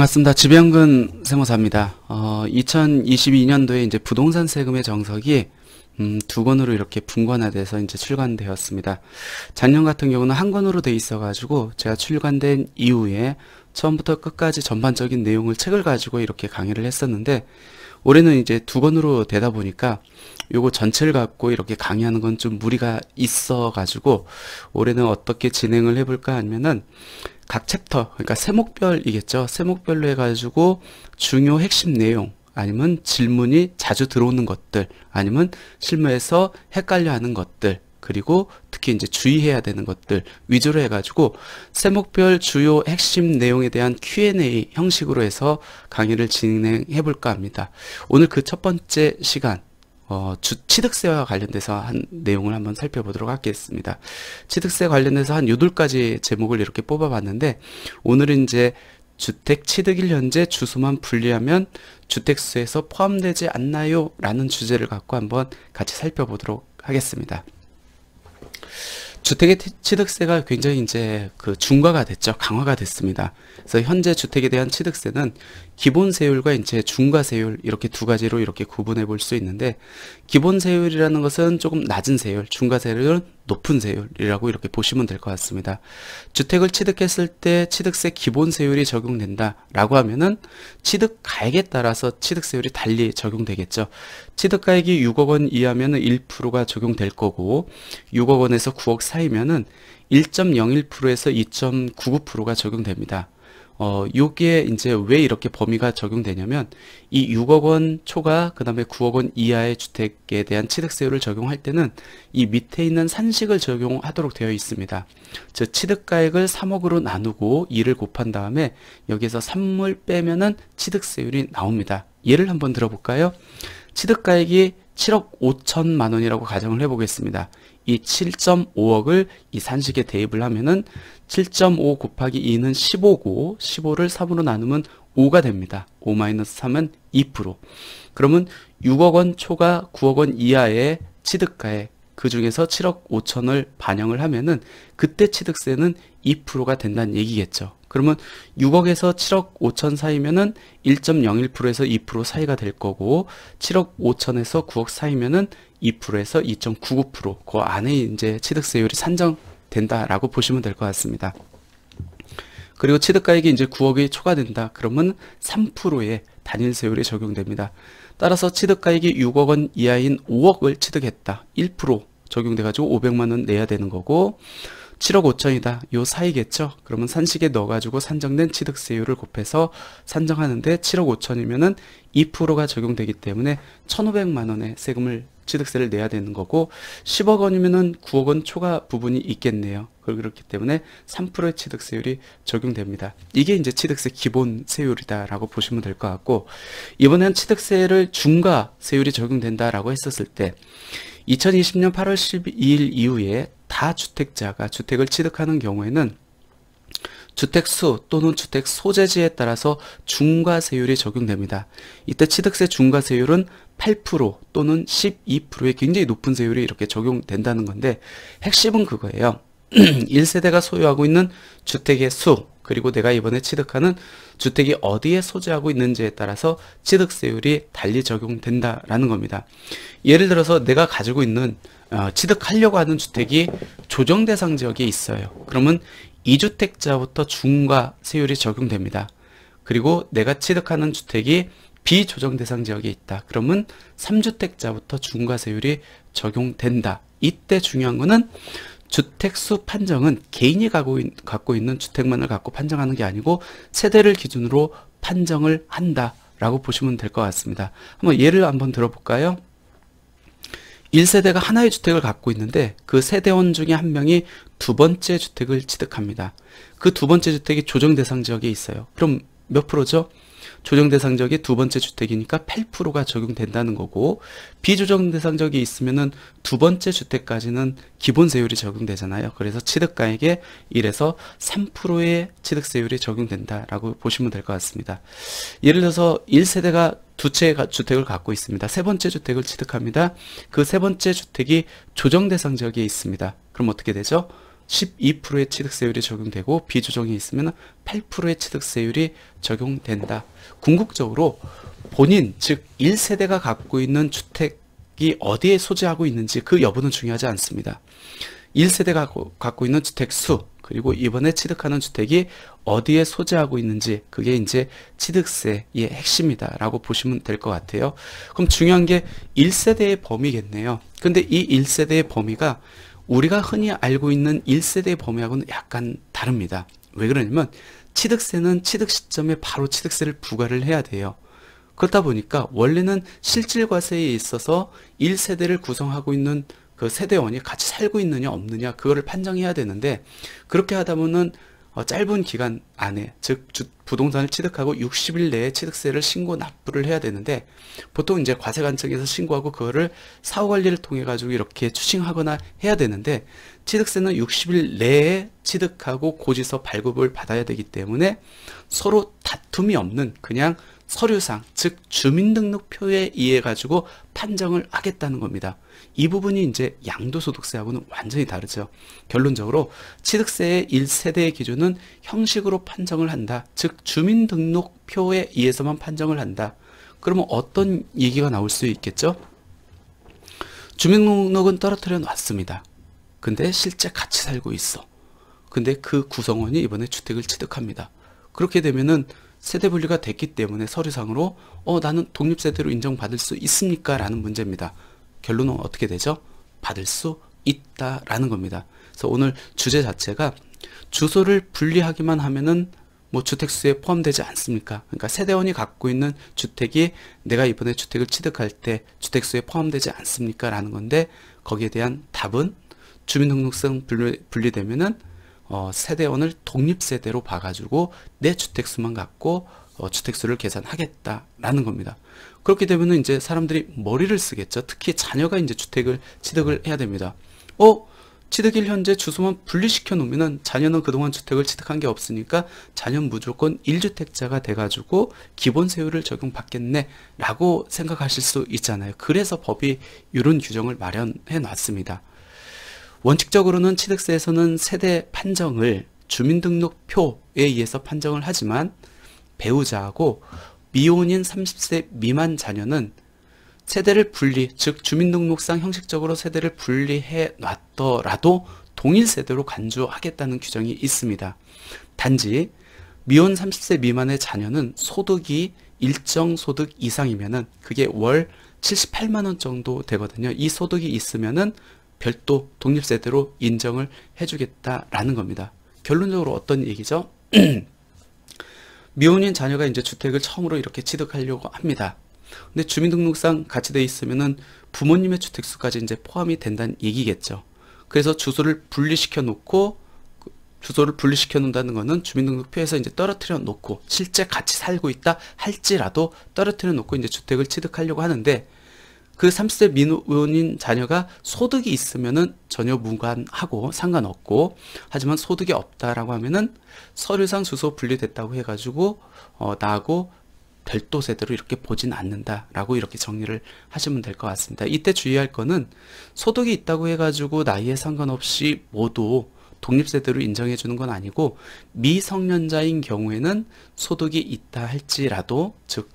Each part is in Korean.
반갑습니다. 지배연근 세무사입니다. 2022년도에 이제 부동산 세금의 정석이 두 권으로 이렇게 분권화돼서 이제 출간되었습니다. 작년 같은 경우는 한 권으로 돼 있어가지고 제가 출간된 이후에 처음부터 끝까지 전반적인 내용을 책을 가지고 이렇게 강의를 했었는데, 올해는 이제 두 권으로 되다 보니까 요거 전체를 갖고 이렇게 강의하는 건 좀 무리가 있어가지고 올해는 어떻게 진행을 해볼까 하면은 각 챕터, 그러니까 세목별이겠죠. 세목별로 해가지고 중요 핵심 내용, 아니면 질문이 자주 들어오는 것들, 아니면 실무에서 헷갈려하는 것들, 그리고 특히 이제 주의해야 되는 것들 위주로 해가지고 세목별 주요 핵심 내용에 대한 Q&A 형식으로 해서 강의를 진행해 볼까 합니다. 오늘 그 첫 번째 시간, 취득세와 관련돼서 한 내용을 한번 살펴보도록 하겠습니다. 취득세 관련해서 한 8가지 제목을 이렇게 뽑아봤는데, 오늘은 이제 주택 취득일 현재 주소만 분리하면 주택수에서 포함되지 않나요? 라는 주제를 갖고 한번 같이 살펴보도록 하겠습니다. 주택의 취득세가 굉장히 이제 중과가 됐죠. 강화가 됐습니다. 그래서 현재 주택에 대한 취득세는 기본세율과 이제 중과세율, 이렇게 두 가지로 이렇게 구분해 볼 수 있는데, 기본세율이라는 것은 조금 낮은 세율, 중과세율은 높은 세율이라고 이렇게 보시면 될 것 같습니다. 주택을 취득했을 때 취득세 기본세율이 적용된다 라고 하면은 취득가액에 따라서 취득세율이 달리 적용되겠죠. 취득가액이 6억 원 이하면은 1%가 적용될 거고, 6억 원에서 9억 사이면은 1.01%에서 2.99%가 적용됩니다. 요게 이제 왜 이렇게 범위가 적용되냐면, 이 6억 원 초과 그 다음에 9억 원 이하의 주택에 대한 취득세율을 적용할 때는 이 밑에 있는 산식을 적용하도록 되어 있습니다. 즉 취득가액을 3억으로 나누고 2를 곱한 다음에 여기서 3을 빼면은 취득세율이 나옵니다. 예를 한번 들어볼까요? 취득가액이 7억 5천만 원이라고 가정을 해보겠습니다. 이 7.5억을 이 산식에 대입을 하면은 7.5 곱하기 2는 15고, 15를 3으로 나누면 5가 됩니다. 5-3은 2%. 그러면 6억 원 초과 9억 원 이하의 취득가액, 그 중에서 7억 5천을 반영을 하면은 그때 취득세는 2%가 된다는 얘기겠죠. 그러면 6억에서 7억 5천 사이면은 1.01%에서 2% 사이가 될 거고, 7억 5천에서 9억 사이면은 2%에서 2.99%, 그 안에 이제 취득세율이 산정된다라고 보시면 될 것 같습니다. 그리고 취득가액이 이제 9억이 초과된다 그러면 3%의 단일세율이 적용됩니다. 따라서 취득가액이 6억 원 이하인 5억을 취득했다. 1% 적용돼가지고 500만 원 내야 되는 거고, 7억 5천이다. 요 사이겠죠. 그러면 산식에 넣어가지고 산정된 취득세율을 곱해서 산정하는데 7억 5천이면은 2%가 적용되기 때문에 1,500만 원의 세금을, 취득세를 내야 되는 거고, 10억 원이면은 9억 원 초과 부분이 있겠네요. 그렇기 때문에 3%의 취득세율이 적용됩니다. 이게 이제 취득세 기본세율이다라고 보시면 될 것 같고, 이번엔 취득세를 중과세율이 적용된다라고 했었을 때 2020년 8월 12일 이후에 다주택자가 주택을 취득하는 경우에는 주택수 또는 주택 소재지에 따라서 중과세율이 적용됩니다. 이때 취득세 중과세율은 8% 또는 12%의 굉장히 높은 세율이 이렇게 적용된다는 건데, 핵심은 그거예요. 1세대가 소유하고 있는 주택의 수, 그리고 내가 이번에 취득하는 주택이 어디에 소재하고 있는지에 따라서 취득세율이 달리 적용된다라는 겁니다. 예를 들어서 내가 가지고 있는 취득하려고 하는 주택이 조정대상 지역에 있어요. 그러면 2주택자부터 중과세율이 적용됩니다. 그리고 내가 취득하는 주택이 비조정대상 지역에 있다. 그러면 3주택자부터 중과세율이 적용된다. 이때 중요한 거는 주택수 판정은 개인이 갖고 있는 주택만을 갖고 판정하는 게 아니고 세대를 기준으로 판정을 한다라고 보시면 될 것 같습니다. 한번 예를 한번 들어볼까요? 1세대가 하나의 주택을 갖고 있는데 그 세대원 중에 한 명이 두 번째 주택을 취득합니다. 그 두 번째 주택이 조정대상 지역에 있어요. 그럼 몇 프로죠? 조정대상 지역이 두 번째 주택이니까 8%가 적용된다는 거고, 비조정대상 지역이 있으면은 두 번째 주택까지는 기본세율이 적용되잖아요. 그래서 취득가액에 1에서 3%의 취득세율이 적용된다라고 보시면 될 것 같습니다. 예를 들어서 1세대가 두 채의 주택을 갖고 있습니다. 세 번째 주택을 취득합니다. 그 세 번째 주택이 조정대상 지역에 있습니다. 그럼 어떻게 되죠? 12%의 취득세율이 적용되고 비조정이 있으면 8%의 취득세율이 적용된다. 궁극적으로 본인 즉 1세대가 갖고 있는 주택이 어디에 소재하고 있는지 그 여부는 중요하지 않습니다. 1세대가 갖고 있는 주택 수 그리고 이번에 취득하는 주택이 어디에 소재하고 있는지 그게 이제 취득세의 핵심이다 라고 보시면 될 것 같아요. 그럼 중요한 게 1세대의 범위겠네요. 근데 이 1세대의 범위가 우리가 흔히 알고 있는 1세대의 범위하고는 약간 다릅니다. 왜 그러냐면 취득세는 취득 시점에 바로 취득세를 부과를 해야 돼요. 그렇다 보니까 원래는 실질과세에 있어서 1세대를 구성하고 있는 그 세대원이 같이 살고 있느냐 없느냐 그거를 판정해야 되는데 그렇게 하다 보면 짧은 기간 안에 즉 부동산을 취득하고 60일 내에 취득세를 신고 납부를 해야 되는데 보통 이제 과세관청에서 신고하고 그거를 사후관리를 통해 가지고 이렇게 추징하거나 해야 되는데 취득세는 60일 내에 취득하고 고지서 발급을 받아야 되기 때문에 서로 다툼이 없는 그냥 서류상 즉 주민등록표에 의해 가지고 판정을 하겠다는 겁니다. 이 부분이 이제 양도소득세하고는 완전히 다르죠. 결론적으로 취득세의 1세대의 기준은 형식으로 판정을 한다. 즉 주민등록표에 의해서만 판정을 한다. 그러면 어떤 얘기가 나올 수 있겠죠? 주민등록은 떨어뜨려 놨습니다. 근데 실제 같이 살고 있어. 근데 그 구성원이 이번에 주택을 취득합니다. 그렇게 되면은 세대 분리가 됐기 때문에 서류상으로 나는 독립세대로 인정받을 수 있습니까? 라는 문제입니다. 결론은 어떻게 되죠? 받을 수 있다라는 겁니다. 그래서 오늘 주제 자체가 주소를 분리하기만 하면은 뭐 주택수에 포함되지 않습니까? 그러니까 세대원이 갖고 있는 주택이 내가 이번에 주택을 취득할 때 주택수에 포함되지 않습니까? 라는 건데 거기에 대한 답은 주민등록상 분리되면은 세대원을 독립세대로 봐가지고 내 주택수만 갖고 주택수를 계산하겠다라는 겁니다. 그렇게 되면은 이제 사람들이 머리를 쓰겠죠. 특히 자녀가 이제 주택을 취득을 해야 됩니다. 취득일 현재 주소만 분리시켜 놓으면은 자녀는 그동안 주택을 취득한 게 없으니까 자녀는 무조건 1주택자가 돼가지고 기본세율을 적용받겠네 라고 생각하실 수 있잖아요. 그래서 법이 이런 규정을 마련해 놨습니다. 원칙적으로는 취득세에서는 세대 판정을 주민등록표에 의해서 판정을 하지만 배우자하고 미혼인 30세 미만 자녀는 세대를 분리, 즉 주민등록상 형식적으로 세대를 분리해 놨더라도 동일 세대로 간주하겠다는 규정이 있습니다. 단지 미혼 30세 미만의 자녀는 소득이 일정 소득 이상이면은 그게 월 78만 원 정도 되거든요. 이 소득이 있으면은 별도 독립세대로 인정을 해주겠다라는 겁니다. 결론적으로 어떤 얘기죠? 미혼인 자녀가 이제 주택을 처음으로 이렇게 취득하려고 합니다. 근데 주민등록상 같이 돼 있으면은 부모님의 주택수까지 이제 포함이 된다는 얘기겠죠. 그래서 주소를 분리시켜 놓고 주소를 분리시켜 놓는다는 거는 주민등록표에서 이제 떨어뜨려 놓고 실제 같이 살고 있다 할지라도 떨어뜨려 놓고 이제 주택을 취득하려고 하는데 그 30세 미혼인 자녀가 소득이 있으면은 전혀 무관하고 상관없고 하지만 소득이 없다라고 하면은 서류상 주소 분리됐다고 해가지고 나하고 별도 세대로 이렇게 보진 않는다라고 이렇게 정리를 하시면 될 것 같습니다. 이때 주의할 거는 소득이 있다고 해가지고 나이에 상관없이 모두 독립세대로 인정해 주는 건 아니고 미성년자인 경우에는 소득이 있다 할지라도 즉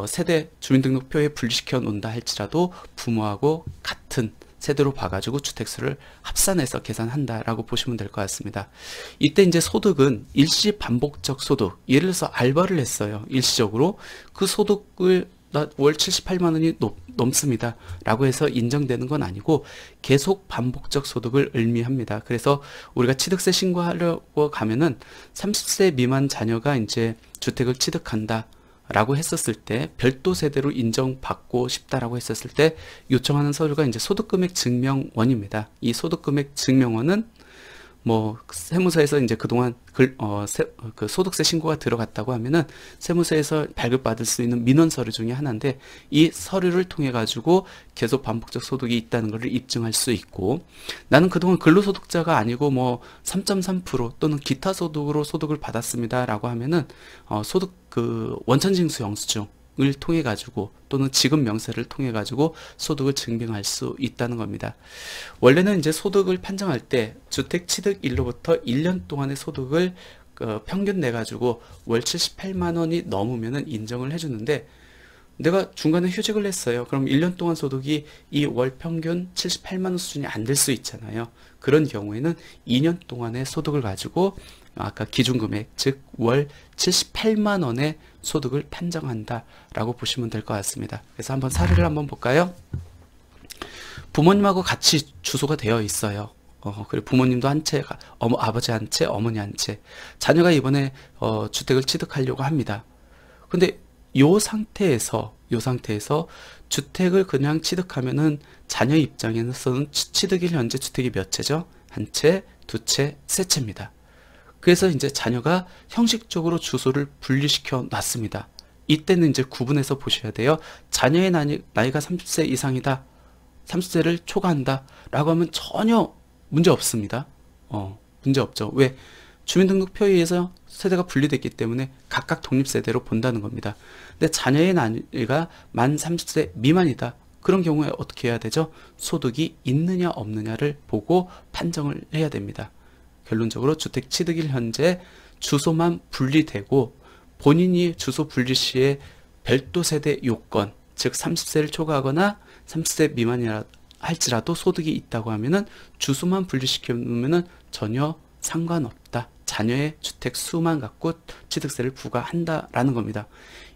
세대 주민등록표에 분리시켜 놓는다 할지라도 부모하고 같은 세대로 봐가지고 주택수를 합산해서 계산한다라고 보시면 될 것 같습니다. 이때 이제 소득은 일시 반복적 소득, 예를 들어서 알바를 했어요. 일시적으로 그 소득을 나 월 78만 원이 넘습니다 라고 해서 인정되는 건 아니고 계속 반복적 소득을 의미합니다. 그래서 우리가 취득세 신고하려고 가면은 30세 미만 자녀가 이제 주택을 취득한다 라고 했었을 때 별도 세대로 인정받고 싶다라고 했었을 때 요청하는 서류가 이제 소득금액 증명원입니다. 이 소득금액 증명원은 뭐 세무서에서 이제 그동안 그 소득세 신고가 들어갔다고 하면은 세무서에서 발급받을 수 있는 민원 서류 중에 하나인데 이 서류를 통해 가지고 계속 반복적 소득이 있다는 것을 입증할 수 있고 나는 그동안 근로소득자가 아니고 뭐 3.3% 또는 기타 소득으로 소득을 받았습니다라고 하면은 소득 그 원천징수 영수증 통해 가지고 또는 지급 명세를 통해 가지고 소득을 증빙할 수 있다는 겁니다. 원래는 이제 소득을 판정할 때 주택 취득일로부터 1년 동안의 소득을 평균 내 가지고 월 78만 원이 넘으면은 인정을 해주는데, 내가 중간에 휴직을 했어요. 그럼 1년 동안 소득이 이 월 평균 78만 원 수준이 안 될 수 있잖아요. 그런 경우에는 2년 동안의 소득을 가지고 아까 기준금액, 즉 월 78만 원의 소득을 판정한다 라고 보시면 될 것 같습니다. 그래서 한번 사례를 한번 볼까요? 부모님하고 같이 주소가 되어 있어요. 그리고 부모님도 한 채, 아버지 한 채, 어머니 한 채. 자녀가 이번에 주택을 취득하려고 합니다. 근데 요 상태에서 주택을 그냥 취득하면은 자녀 입장에서는 취득일 현재 주택이 몇 채죠? 한 채, 두 채, 세 채입니다. 그래서 이제 자녀가 형식적으로 주소를 분리시켜 놨습니다. 이때는 이제 구분해서 보셔야 돼요. 자녀의 나이가 30세 이상이다, 30세를 초과한다 라고 하면 전혀 문제 없습니다. 문제 없죠. 왜? 주민등록표에 의해서 세대가 분리됐기 때문에 각각 독립세대로 본다는 겁니다. 근데 자녀의 나이가 만 30세 미만이다. 그런 경우에 어떻게 해야 되죠? 소득이 있느냐 없느냐를 보고 판정을 해야 됩니다. 결론적으로 주택 취득일 현재 주소만 분리되고 본인이 주소 분리 시에 별도 세대 요건, 즉 30세를 초과하거나 30세 미만이라 할지라도 소득이 있다고 하면은 주소만 분리시켜 놓으면은 전혀 상관없다. 자녀의 주택 수만 갖고 취득세를 부과한다라는 겁니다.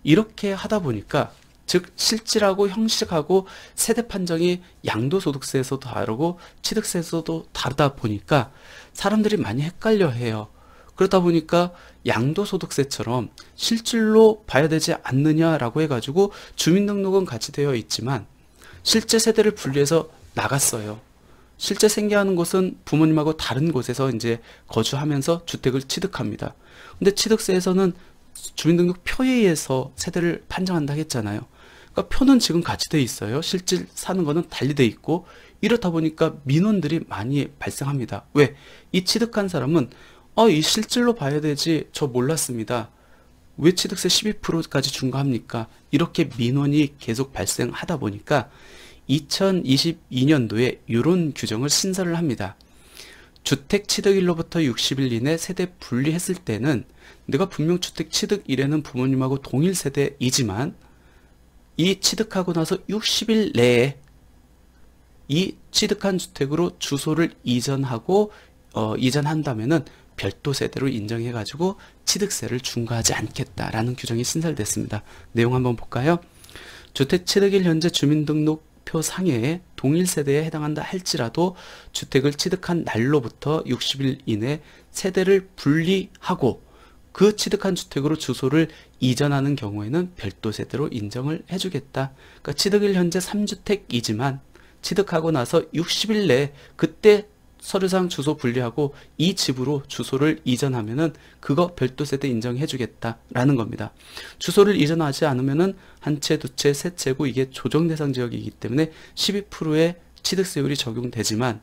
이렇게 하다 보니까, 즉 실질하고 형식하고 세대 판정이 양도소득세에서도 다르고 취득세에서도 다르다 보니까 사람들이 많이 헷갈려 해요. 그러다 보니까 양도소득세처럼 실질로 봐야 되지 않느냐라고 해가지고 주민등록은 같이 되어 있지만 실제 세대를 분리해서 나갔어요. 실제 생계하는 곳은 부모님하고 다른 곳에서 이제 거주하면서 주택을 취득합니다. 근데 취득세에서는 주민등록표에 의해서 세대를 판정한다 했잖아요. 그러니까 표는 지금 같이 돼 있어요. 실질 사는 거는 달리 돼 있고, 이렇다 보니까 민원들이 많이 발생합니다. 왜? 이 취득한 사람은 이 실질로 봐야 되지, 저 몰랐습니다. 왜 취득세 12%까지 중과합니까? 이렇게 민원이 계속 발생하다 보니까 2022년도에 이런 규정을 신설을 합니다. 주택 취득일로부터 60일 이내 세대 분리했을 때는 내가 분명 주택 취득일에는 부모님하고 동일 세대이지만 이 취득하고 나서 60일 내에 이 취득한 주택으로 주소를 이전한다면은 별도 세대로 인정해가지고 취득세를 중과하지 않겠다라는 규정이 신설됐습니다. 내용 한번 볼까요? 주택 취득일 현재 주민등록표 상해에 동일 세대에 해당한다 할지라도 주택을 취득한 날로부터 60일 이내 세대를 분리하고 그 취득한 주택으로 주소를 이전하는 경우에는 별도 세대로 인정을 해주겠다. 그러니까 취득일 현재 3주택이지만 취득하고 나서 60일 내에 그때 서류상 주소 분리하고 이 집으로 주소를 이전하면은 그거 별도 세대 인정해주겠다라는 겁니다. 주소를 이전하지 않으면은 한 채, 두 채, 세 채고 이게 조정 대상 지역이기 때문에 12%의 취득세율이 적용되지만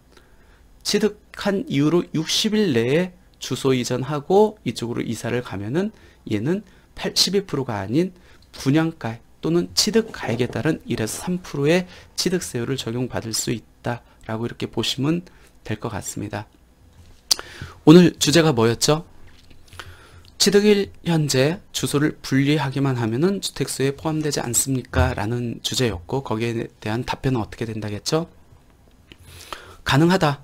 취득한 이후로 60일 내에 주소 이전하고 이쪽으로 이사를 가면은 얘는 12%가 아닌 분양가 또는 취득가액에 따른 1에서 3%의 취득세율을 적용받을 수 있다라고 이렇게 보시면 될 것 같습니다. 오늘 주제가 뭐였죠? 취득일 현재 주소를 분리하기만 하면은 주택수에 포함되지 않습니까? 라는 주제였고, 거기에 대한 답변은 어떻게 된다겠죠? 가능하다.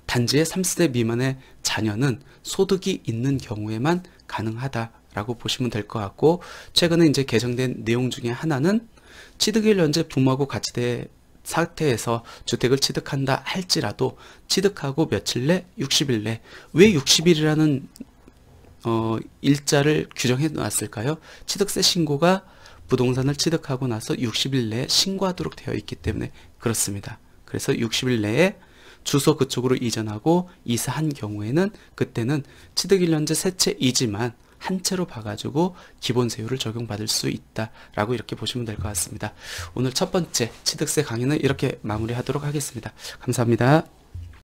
단지의 30세 미만의 자녀는 소득이 있는 경우에만 가능하다라고 보시면 될 것 같고, 최근에 이제 개정된 내용 중에 하나는 취득일 현재 부모하고 같이 된 상태에서 주택을 취득한다 할지라도 취득하고 며칠 내? 60일 내. 왜 60일이라는 일자를 규정해 놨을까요? 취득세 신고가 부동산을 취득하고 나서 60일 내에 신고하도록 되어 있기 때문에 그렇습니다. 그래서 60일 내에 주소 그쪽으로 이전하고 이사한 경우에는 그때는 취득일 현재 세 채이지만 한 채로 봐가지고 기본세율을 적용받을 수 있다라고 이렇게 보시면 될 것 같습니다. 오늘 첫 번째 취득세 강의는 이렇게 마무리하도록 하겠습니다. 감사합니다.